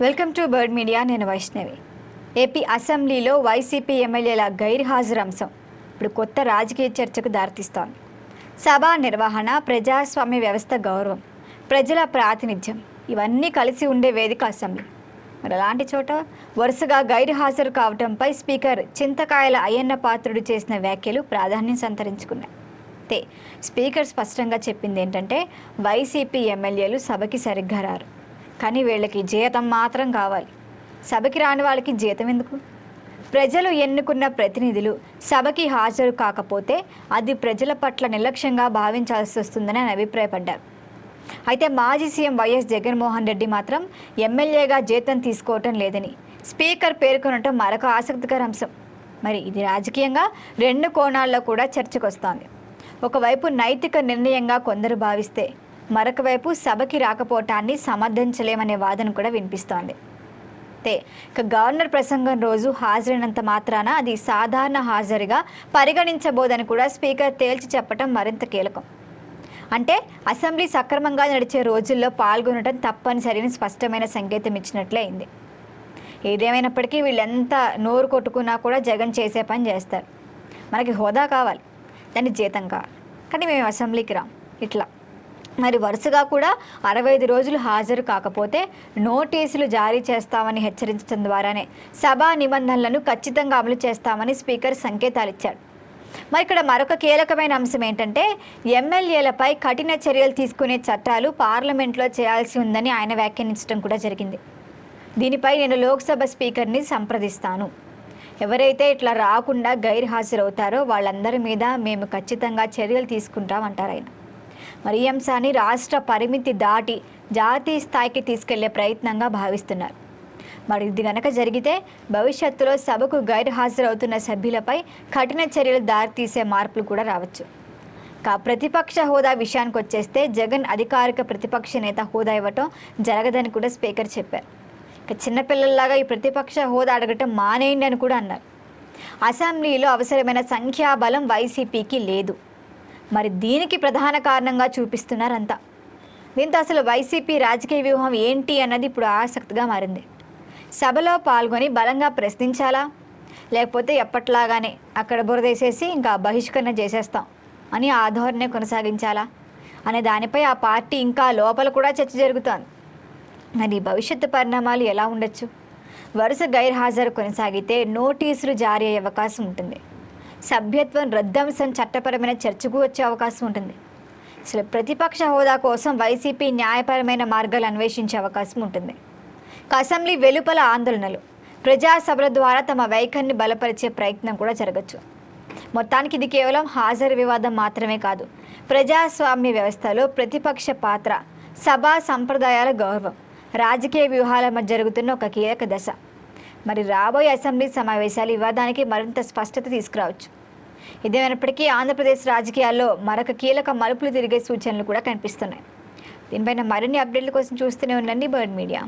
Welcome to bird media. నేను Vaishnavi. AP అసెంబ్లీలో YCP ఎమ్మెల్యేల గైర్హాజరు అంశం ఇప్పుడు కొత్త రాజకీయ చర్చకు దారితీస్తోంది. సభా నిర్వహణ, ప్రజాస్వామ్య వ్యవస్థ గౌరవం, ప్రజల ప్రాతినిధ్యం ఇవన్నీ కలిసి ఉండే వేదిక అసెంబ్లీ. మరి అలాంటి చోట వరుసగా గైర్హాజరు కావడంపై స్పీకర్ చింతకాయల అయ్యన్న పాత్రుడు చేసిన వ్యాఖ్యలు ప్రాధాన్యం సంతరించుకున్నాయి. అయితే స్పీకర్ స్పష్టంగా చెప్పింది ఏంటంటే వైసీపీ ఎమ్మెల్యేలు సభకి సరిగ్గా రారు, కానీ వీళ్ళకి జీతం మాత్రం కావాలి. సభకి రాని వాళ్ళకి జీతం ఎందుకు? ప్రజలు ఎన్నుకున్న ప్రతినిధులు సభకి హాజరు కాకపోతే అది ప్రజల పట్ల నిర్లక్ష్యంగా భావించాల్సి వస్తుందని ఆయన అభిప్రాయపడ్డారు. అయితే మాజీ సీఎం వైఎస్ జగన్మోహన్ రెడ్డి మాత్రం ఎమ్మెల్యేగా జీతం తీసుకోవటం లేదని స్పీకర్ పేర్కొనటం మరొక ఆసక్తికర అంశం. మరి ఇది రాజకీయంగా రెండు కోణాల్లో కూడా చర్చకు వస్తోంది. ఒకవైపు నైతిక నిర్ణయంగా కొందరు భావిస్తే, మరొక వైపు సభకి రాకపోవటాన్ని సమర్థించలేమనే వాదన కూడా వినిపిస్తోంది. అయితే గవర్నర్ ప్రసంగం రోజు హాజరైనంత మాత్రాన అది సాధారణ హాజరుగా పరిగణించబోదని కూడా స్పీకర్ తేల్చి చెప్పడం మరింత కీలకం. అంటే అసెంబ్లీ సక్రమంగా నడిచే రోజుల్లో పాల్గొనడం తప్పనిసరిని స్పష్టమైన సంకేతం ఇచ్చినట్లే అయింది. ఏదేమైనప్పటికీ వీళ్ళెంత నోరు కొట్టుకున్నా కూడా జగన్ చేసే పని చేస్తారు. మనకి హోదా కావాలి, దాని జీతం కావాలి, కానీ మేము అసెంబ్లీకి రాం. ఇట్లా మరి వరుసగా కూడా 65 రోజులు హాజరు కాకపోతే నోటీసులు జారీ చేస్తామని హెచ్చరించడం ద్వారానే సభా నిబంధనలను ఖచ్చితంగా అమలు చేస్తామని స్పీకర్ సంకేతాలు ఇచ్చాడు. మరి ఇక్కడ మరొక కీలకమైన అంశం ఏంటంటే ఎమ్మెల్యేలపై కఠిన చర్యలు తీసుకునే చట్టాలు పార్లమెంట్లో చేయాల్సి ఉందని ఆయన వ్యాఖ్యానించడం కూడా జరిగింది. దీనిపై నేను లోక్సభ స్పీకర్ని సంప్రదిస్తాను. ఎవరైతే ఇట్లా రాకుండా గైర్హాజరవుతారో వాళ్ళందరి మీద మేము ఖచ్చితంగా చర్యలు తీసుకుంటామంటారు ఆయన. మరి ఈ అంశాన్ని రాష్ట్ర పరిమితి దాటి జాతీయ స్థాయికి తీసుకెళ్లే ప్రయత్నంగా భావిస్తున్నారు. మరి ఇది గనక జరిగితే భవిష్యత్తులో సభకు గైర్హాజరవుతున్న సభ్యులపై కఠిన చర్యలు దారితీసే మార్పులు కూడా రావచ్చు. ప్రతిపక్ష హోదా విషయానికి వచ్చేస్తే జగన్ అధికారిక ప్రతిపక్ష నేత హోదా ఇవ్వటం జరగదని కూడా స్పీకర్ చెప్పారు. చిన్నపిల్లల్లాగా ఈ ప్రతిపక్ష హోదా అడగటం మానేయండి అని కూడా అన్నారు. అసెంబ్లీలో అవసరమైన సంఖ్యాబలం వైసీపీకి లేదు. మరి దీనికి ప్రధాన కారణంగా చూపిస్తున్నారంతా. దీంతో అసలు వైసీపీ రాజకీయ వ్యూహం ఏంటి అన్నది ఇప్పుడు ఆసక్తిగా మారింది. సభలో పాల్గొని బలంగా ప్రశ్నించాలా, లేకపోతే ఎప్పట్లాగానే అక్కడ బురదేసేసి ఇంకా బహిష్కరణ చేసేస్తాం అని ఆ ధోరణి కొనసాగించాలా అనే దానిపై ఆ పార్టీ ఇంకా లోపల కూడా చర్చ జరుగుతోంది. మరి భవిష్యత్తు పరిణామాలు ఎలా ఉండొచ్చు? వరుస గైర్హాజరు కొనసాగితే నోటీసులు జారీ అయ్యే అవకాశం ఉంటుంది. సభ్యత్వం రద్దంశం చట్టపరమైన చర్చకు వచ్చే అవకాశం ఉంటుంది. అసలు ప్రతిపక్ష హోదా కోసం వైసీపీ న్యాయపరమైన మార్గాలు అన్వేషించే అవకాశం ఉంటుంది. అసెంబ్లీ వెలుపల ఆందోళనలు, ప్రజాసభల ద్వారా తమ వైఖరిని బలపరిచే ప్రయత్నం కూడా జరగచ్చు. మొత్తానికి ఇది కేవలం హాజరు వివాదం మాత్రమే కాదు, ప్రజాస్వామ్య వ్యవస్థలో ప్రతిపక్ష పాత్ర, సభా సంప్రదాయాల గౌరవం, రాజకీయ వ్యూహాల మధ్య జరుగుతున్న ఒక కీలక దశ. మరి రాబోయే అసెంబ్లీ సమావేశాలు వివాదానికి మరింత స్పష్టత తీసుకురావచ్చు. ఇదేమైనప్పటికీ ఆంధ్రప్రదేశ్ రాజకీయాల్లో మరొక కీలక మలుపులు తిరిగే సూచనలు కూడా కనిపిస్తున్నాయి. దీనిపైన మరిన్ని అప్డేట్ల కోసం చూస్తూనే ఉండండి బర్డ్ మీడియా.